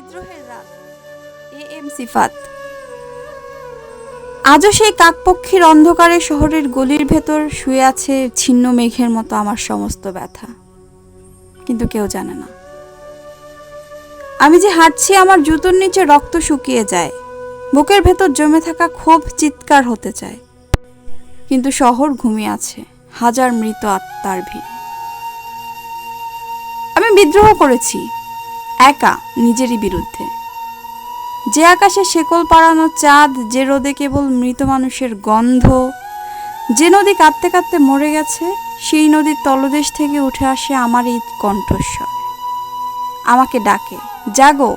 বিদ্রোহের রাত, এ.এম. সিফাত। আজও সেই কাকপক্ষীর অন্ধকারে শহরের গলির ভেতর শুয়ে আছে ছিন্ন মেঘের মতো আমার সমস্ত ব্যথা, কিন্তু কেউ জানে না আমি যে হাঁটছি আমার জুতোর নিচে রক্ত শুকিয়ে যায়, বুকের ভেতর জমে থাকা ক্ষোভ চিৎকার হতে চায়, কিন্তু শহর ঘুমিয়ে আছে হাজার মৃত আত্মার ভিড়ে। আমি বিদ্রোহ করেছি একা, নিজেরই বিরুদ্ধে। যে আকাশে শেকল পাড়ানো চাঁদ, যে রোদে কেবল মৃত মানুষের গন্ধ, যে নদী কাঁদতে কাঁদতে মরে গেছে, সেই নদীর তলদেশ থেকে উঠে আসে আমার এই কণ্ঠস্বর, আমাকে ডাকে, জাগো,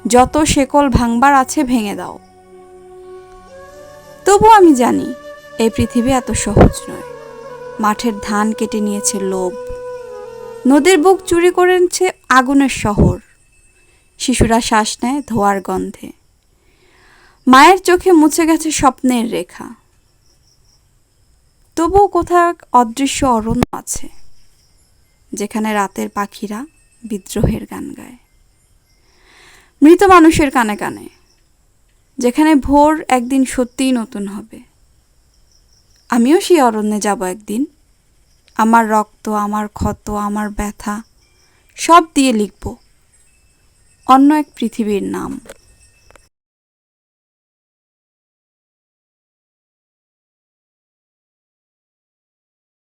যত শেকল ভাঙবার আছে ভেঙে দাও। তবু আমি জানি এই পৃথিবী এত সহজ নয়। মাঠের ধান কেটে নিয়েছে লোভ, নদীর বুক চুরি করেছে আগুনের শহর, শিশুরা শ্বাস নেয় ধোয়ার গন্ধে, মায়ের চোখে মুছে গেছে স্বপ্নের রেখা। তবুও কোথাও এক অদৃশ্য অরণ্য আছে, যেখানে রাতের পাখিরা বিদ্রোহের গান গায় মৃত মানুষের কানে কানে, যেখানে ভোর একদিন সত্যিই নতুন হবে। আমিও সেই অরণ্যে যাব একদিন, আমার রক্ত, আমার ক্ষত, আমার ব্যথা সব দিয়ে লিখব অন্য এক পৃথিবীর নাম।